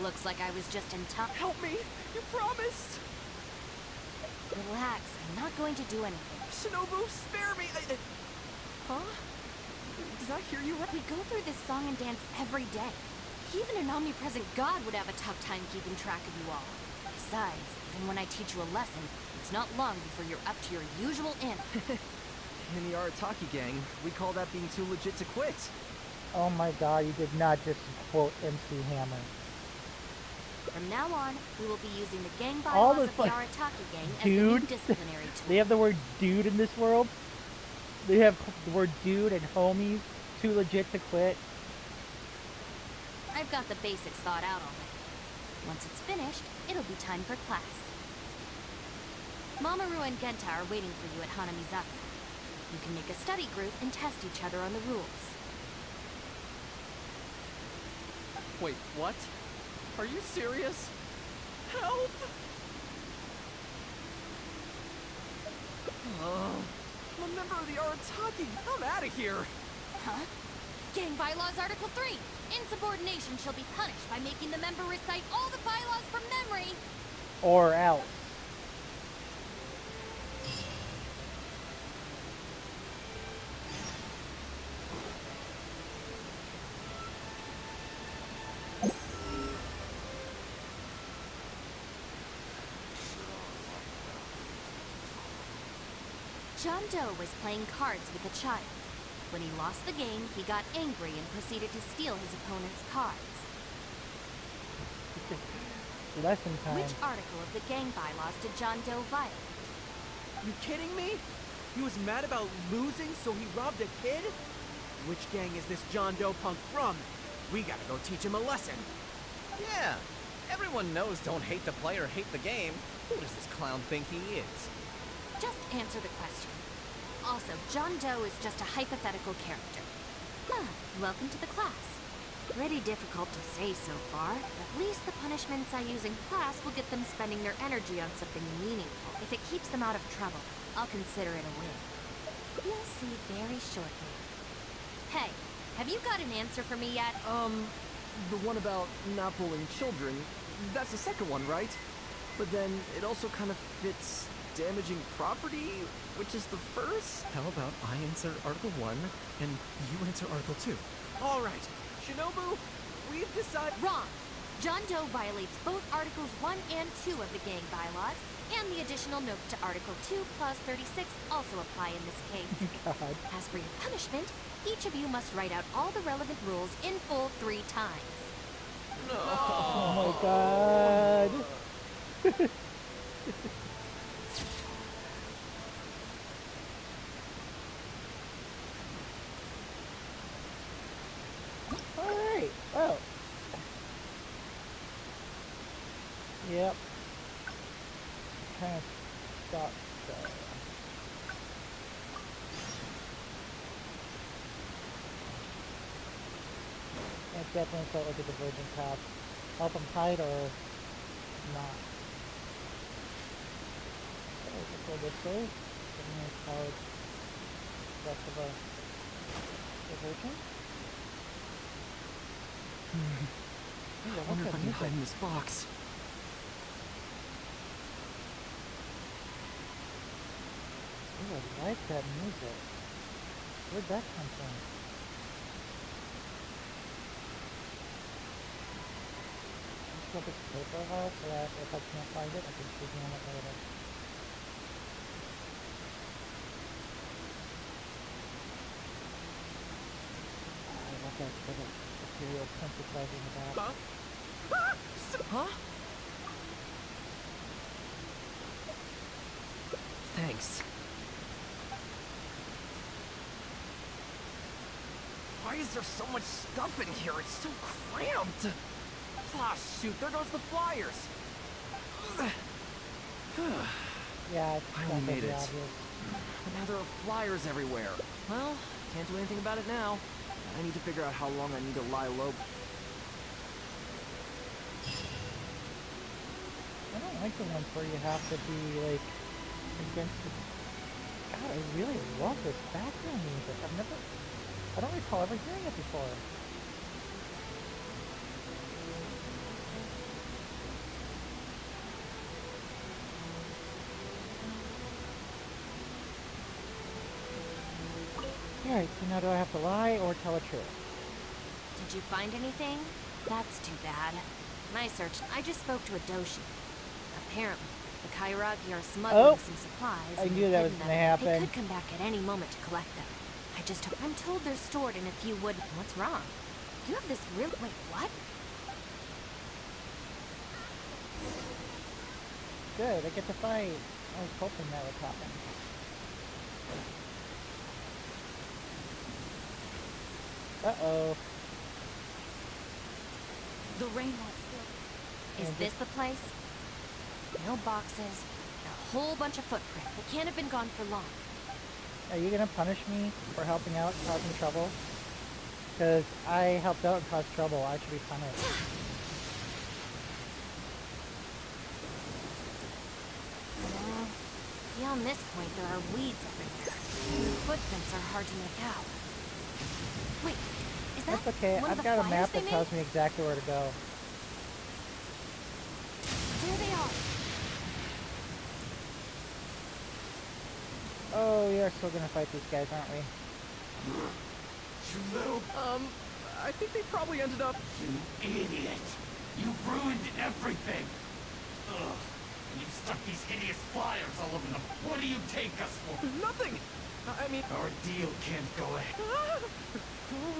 Looks like I was just in time. Help me! You promised! Relax, I'm not going to do anything. Shinobu, spare me! Huh? Did I hear you right? We go through this song and dance every day. Even an omnipresent god would have a tough time keeping track of you all. Besides, even when I teach you a lesson, it's not long before you're up to your usual end. In the Arataki gang, we call that being too legit to quit. Oh my god, you did not just quote MC Hammer. From now on, we will be using the gang All bylaws the of the Arataki gang as the Dude. new disciplinary tool. They have the word dude in this world. They have the word dude and homies. Too legit to quit. I've got the basics thought out already. Once it's finished, it'll be time for class. Mamoru and Genta are waiting for you at Hanamizaka. You can make a study group and test each other on the rules. Wait, what? Are you serious? Help! I'm a member of the Arataki. I'm out of here. Huh? Gang Bylaws Article 3. Insubordination shall be punished by making the member recite all the bylaws from memory. Or else. John Doe was playing cards with a child. When he lost the game, he got angry and proceeded to steal his opponent's cards. Lesson time. Which article of the gang bylaws did John Doe violate? You kidding me? He was mad about losing, so he robbed a kid? Which gang is this John Doe punk from? We gotta go teach him a lesson. Yeah, everyone knows don't hate the player, hate the game. Who does this clown think he is? Just answer the question. Also, John Doe is just a hypothetical character. Welcome to the class. Pretty difficult to say so far. At least the punishments I use in class will get them spending their energy on something meaningful. If it keeps them out of trouble, I'll consider it a win. You'll see very shortly. Hey, have you got an answer for me yet? The one about not bullying children, that's the second one, right? But then it also kind of fits damaging property, which is the first? How about I answer Article 1 and you answer Article 2? All right, Shinobu, we've decided... Wrong! John Doe violates both Articles 1 and 2 of the gang bylaws, and the additional notes to Article 2 Clause 36 also apply in this case. God. As for your punishment, each of you must write out all the relevant rules in full 3 times. Oh my god. Alright, well. Yep. Kind of sucks, though. It definitely felt like a divergent path. Help him hide or not. So let's go this way. Getting nice card. Rest of a diversion. I wonder if I can hide in this box. Ooh, I like that music. Where'd that come from? kill this paper house so that if I can't find it, I can dig on it later. I love that little Imperial synthesizer in the back. Huh? Thanks. Why is there so much stuff in here? It's so cramped. Ah, shoot, there goes the flyers. Yeah, it's Finally not made very it. obvious. But now there are flyers everywhere. Well, can't do anything about it now. I need to figure out how long I need to lie low. I don't like the ones where you have to be like against the. God, I really love this background music. I don't recall ever hearing it before. Alright, so now do I have to lie or tell a truth? Did you find anything? That's too bad. When I searched, I just spoke to a Doshi. Apparently, the Kairagi are smuggling some supplies. I and knew they've that was hidden gonna them. happen. They could come back at any moment to collect them. I'm told they're stored in a few wood. What's wrong? You have this real. Wait, what? Good, I get to fight. I was hoping that would happen. Uh-oh. The rain won't still. Is this the place? No boxes, a whole bunch of footprint. They can't have been gone for long. Are you gonna punish me for helping out and causing trouble? Because I helped out and caused trouble. I should be punished. Beyond this point, there are weeds everywhere. Footprints are hard to make out. Wait, is that That's okay. one of I've the got a flyers map they that tells made? me exactly where to go. There they are. Oh, we are still gonna fight these guys, aren't we? I think they probably ended up... You idiot! You ruined everything! Ugh. And you've stuck these hideous flyers all over them. What do you take us for? Nothing! I mean... Our deal can't go ahead.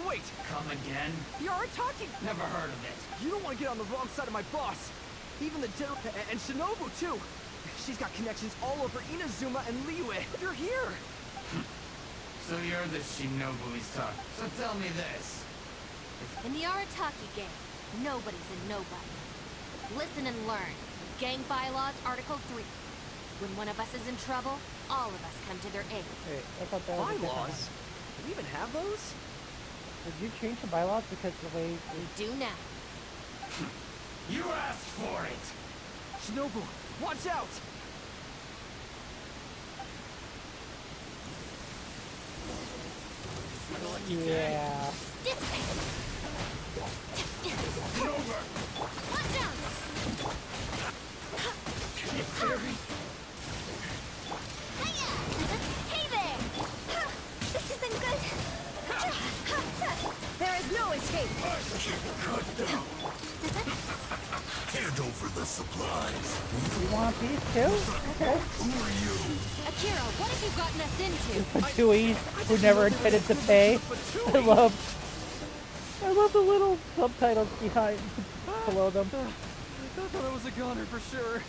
Wait! Come again? The Arataki! Never heard of it. You don't want to get on the wrong side of my boss! Even the General... And Shinobu, too! She's got connections all over Inazuma and Liyue. You're here! So you're the Shinobu he's talking. So tell me this. In the Arataki gang, nobody's a nobody. Listen and learn. Gang bylaws, Article 3. When one of us is in trouble, all of us come to their aid. Wait, I thought that was a different Bylaws? one. Do we even have those? Did you change the bylaws because the way... We do now. You asked for it! Shinobu, watch out! Yeah. This way! Over! Watch out! Hiya! Hey there! This isn't good! There is no escape! Hand over the supplies. You want a piece too? Okay. Who are you? Akira, what have you gotten us into? Patui, who never intended to pay. I love the little subtitles behind, below them. I thought I was a goner for sure.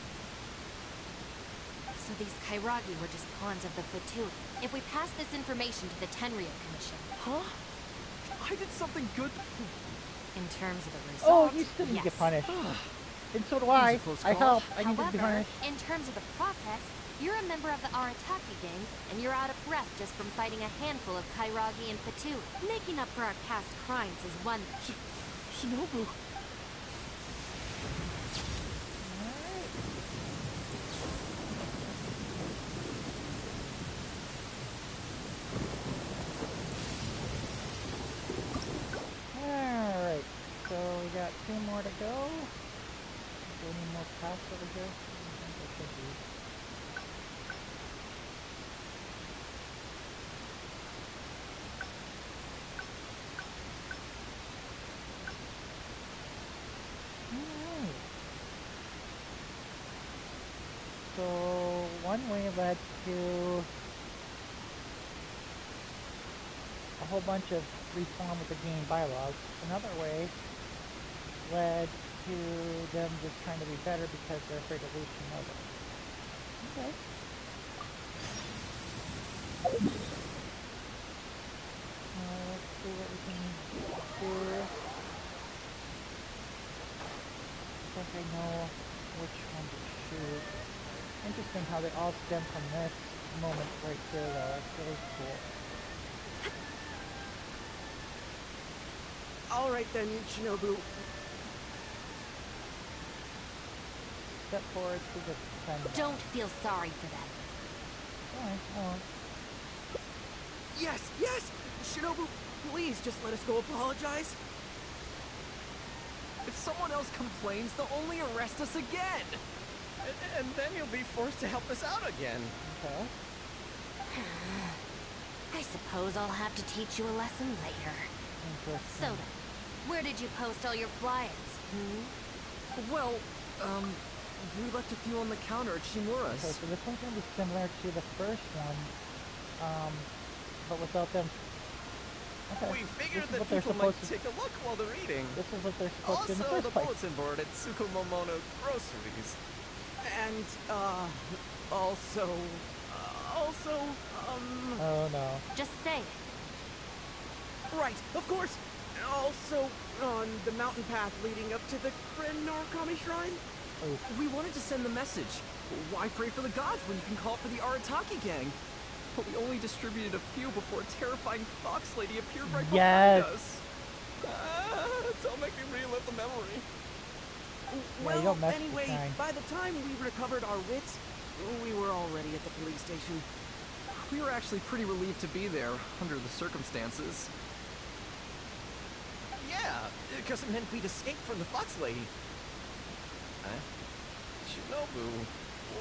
So these Kairagi were just pawns of the Fatui. If we pass this information to the Tenryou Commission, Huh? I did something good. in terms of the result, Oh, you still need to yes. get punished. And so do was a I. close I call. help. I need to be However, punished. in terms of the process, you're a member of the Arataki gang, and you're out of breath just from fighting a handful of Kairagi and Fatui. Making up for our past crimes is one thing. Shinobu. Alright, so we got 2 more to go. Do we need more paths over here? I think there should be. Alright. led to a whole bunch of reform with the game bylaws. Another way led to them just trying to be better because they're afraid to lose Shinobu. Okay. Let's see what we can do. I think I know which one to shoot. Interesting how they all stem from this moment right here, though. That's really cool. All right then, Shinobu. Step forward to the center. Don't feel sorry for them. Alright, oh. Yes, yes! Shinobu, please just let us go apologize. If someone else complains, they'll only arrest us again. And then you'll be forced to help us out again. Okay. I suppose I'll have to teach you a lesson later. Interesting. So then, where did you post all your flyers? Well, we left a few on the counter at Shimura's. Okay, so this one's going to be similar to the first one, but without them. Okay. We figured This is that what they're people might supposed to. take a look while they're eating. This is what they're supposed to do in the Also, first the place. bulletin board at Tsukumomono Groceries. And, also, Oh no. Just say it. right, of course. Also, on the mountain path leading up to the Kren Narukami Shrine. Oh. We wanted to send the message. Why pray for the gods when you can call for the Arataki gang? But we only distributed a few before a terrifying fox lady appeared right Yes. behind us. Don't make me relive the memory. Yeah, you Well, don't mess with the anyway, shrine. by the time we recovered our wits, we were already at the police station. We were actually pretty relieved to be there, under the circumstances. Yeah, because it meant we'd escaped from the fox lady. Huh? Shinobu,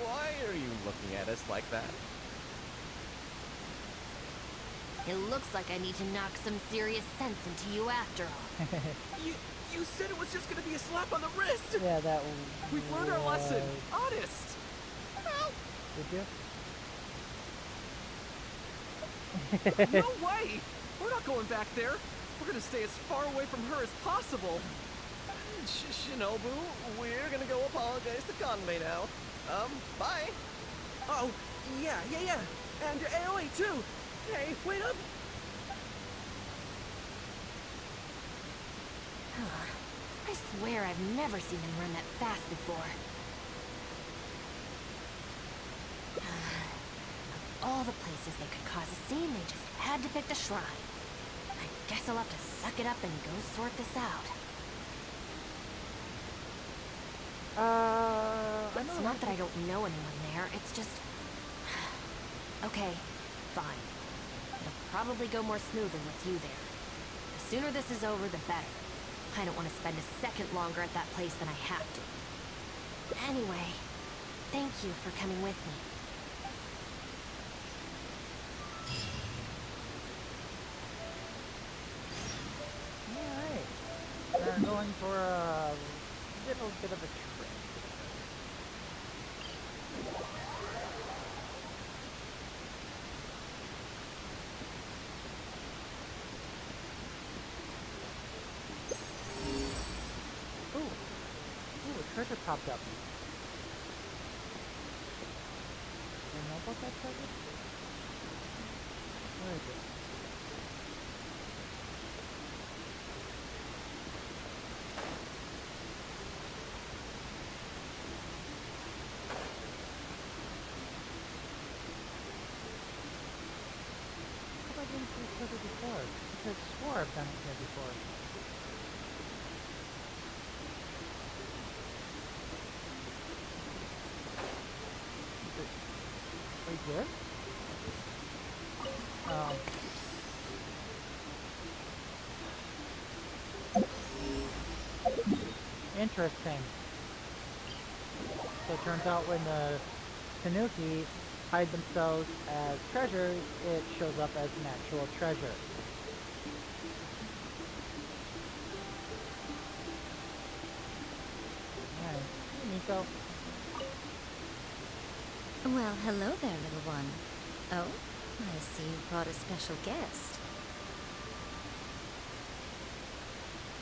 why are you looking at us like that? It looks like I need to knock some serious sense into you after all. You said it was just gonna be a slap on the wrist! Yeah, that. We've learned our lesson. Honest. Did you? No way! We're not going back there. We're gonna stay as far away from her as possible. Shinobu, we're gonna go apologize to Conway now. Bye. Oh, yeah. And Aoi too! Hey, wait up! I swear I've never seen them run that fast before. Of all the places they could cause a scene, they just had to pick the shrine. I guess I'll have to suck it up and go sort this out. It's not that I don't know anyone there, it's just... Okay, fine. It'll probably go more smoothly with you there. The sooner this is over, the better. I don't want to spend a second longer at that place than I have to. Anyway, thank you for coming with me. Alright. We're going for a little bit of a trip. Ooh, a treasure popped up. Do you know about that treasure? Where is it? How have I done this treasure before? Because I swore I've done it here before. Right here? Interesting. So it turns out when the Tanuki hide themselves as treasures, it shows up as an actual treasure. Alright, hey Nico. Well, hello there, little one. Oh, I see you brought a special guest.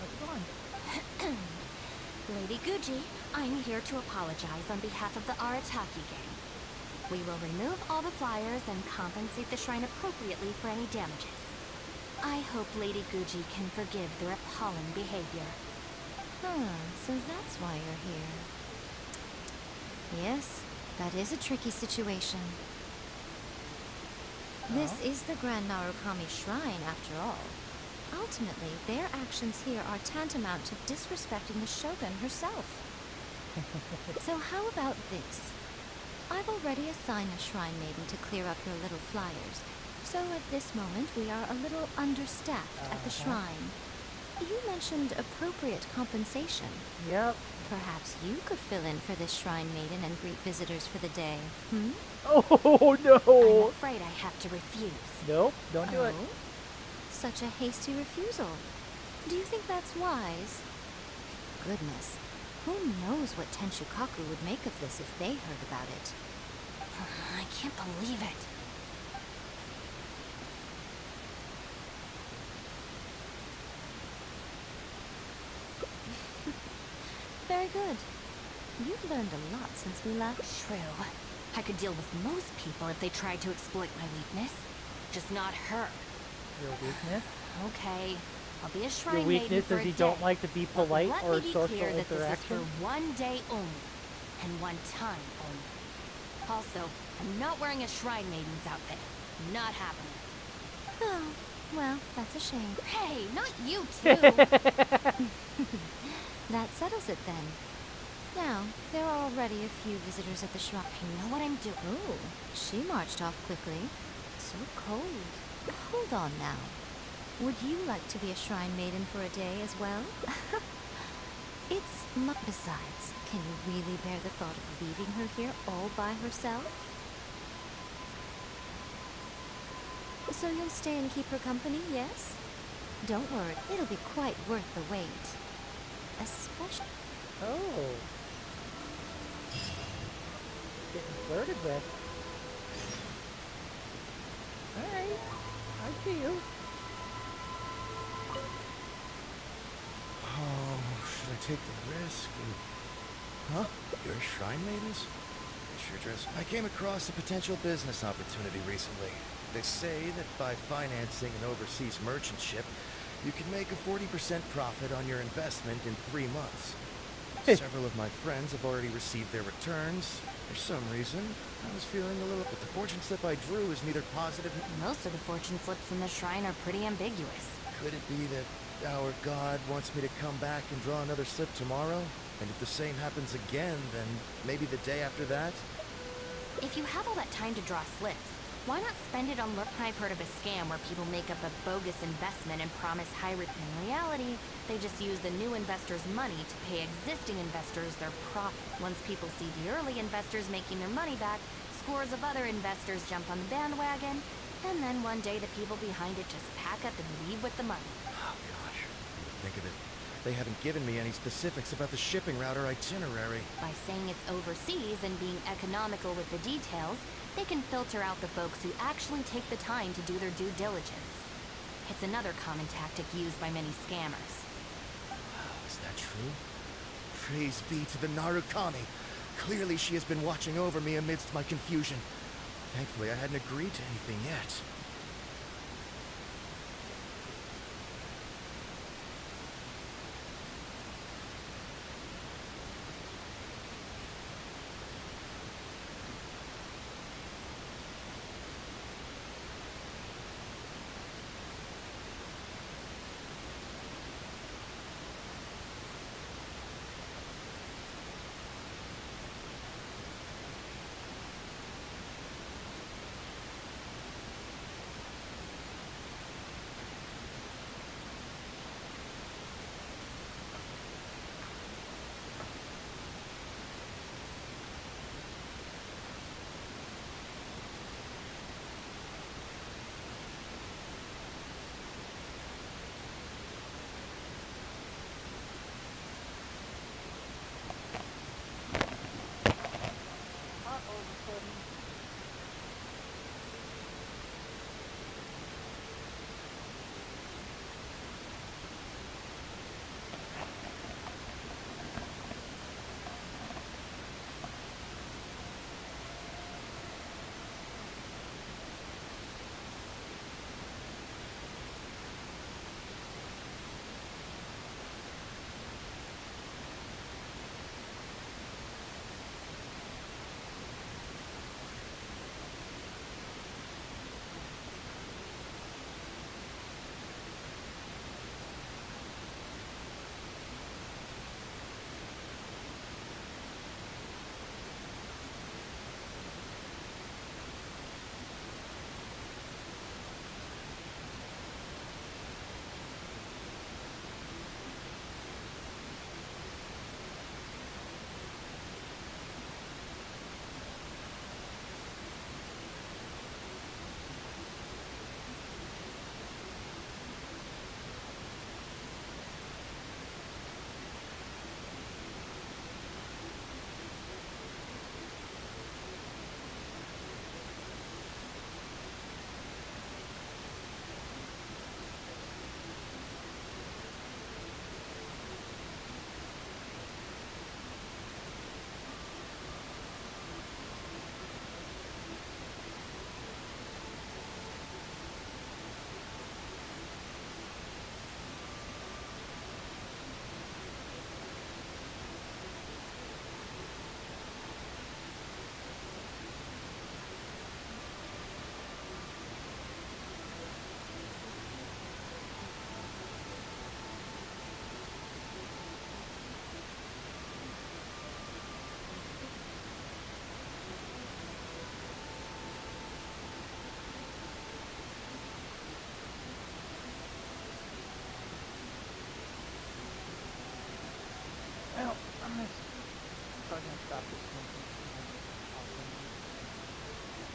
How's it going? Lady Guji, I'm here to apologize on behalf of the Arataki gang. We will remove all the flyers and compensate the shrine appropriately for any damages. I hope Lady Guji can forgive their appalling behavior. So that's why you're here. Yes, that is a tricky situation. This is the Grand Narukami Shrine, after all. Ultimately, their actions here are tantamount to disrespecting the Shogun herself. So how about this? I've already assigned a shrine maiden to clear up your little flyers, so at this moment we are a little understaffed at the shrine. You mentioned appropriate compensation. Yep. Perhaps you could fill in for this shrine maiden and greet visitors for the day, hmm? Oh, no! I'm afraid I have to refuse. Nope, don't do it. Such a hasty refusal. Do you think that's wise? Goodness, who knows what Tenshukaku would make of this if they heard about it? I can't believe it. Very good. You've learned a lot since we left. True. I could deal with most people if they tried to exploit my weakness. Just not her. Your weakness? Okay, I'll be a shrine Your maiden weakness for is a you day. don't like to be polite Let or me be social clear that this is interaction? for one day only, and one time only. Also, I'm not wearing a shrine maiden's outfit. Not happening. Oh, well, that's a shame. Hey, not you too! That settles it then. Now, there are already a few visitors at the shrine. I know what I'm doing. Oh, she marched off quickly. So cold. Hold on now. Would you like to be a shrine maiden for a day as well? Besides, can you really bear the thought of leaving her here all by herself? So you'll stay and keep her company, yes? Don't worry, it'll be quite worth the wait. Especially... Oh. Getting flirted with. Alright. I see you. Oh, should I take the risk? Huh? You're shrine maidens? Sure dress. I came across a potential business opportunity recently. They say that by financing an overseas merchant ship, you can make a 40% profit on your investment in 3 months. Several of my friends have already received their returns. For some reason, I was feeling a little... But the fortune slip I drew is neither positive... Most of the fortune slips in the shrine are pretty ambiguous. Could it be that our god wants me to come back and draw another slip tomorrow? And if the same happens again, then maybe the day after that? If you have all that time to draw slips, why not spend it on I've heard of a scam where people make up a bogus investment and promise high return. In reality, they just use the new investors' money to pay existing investors their profit. Once people see the early investors making their money back, scores of other investors jump on the bandwagon, and then one day the people behind it just pack up and leave with the money. Oh gosh, think of it. They haven't given me any specifics about the shipping route or itinerary. By saying it's overseas and being economical with the details, they can filter out the folks who actually take the time to do their due diligence. It's another common tactic used by many scammers. Is that true? Praise be to the Narukami. Clearly she has been watching over me amidst my confusion. Thankfully I hadn't agreed to anything yet. stop this smoking.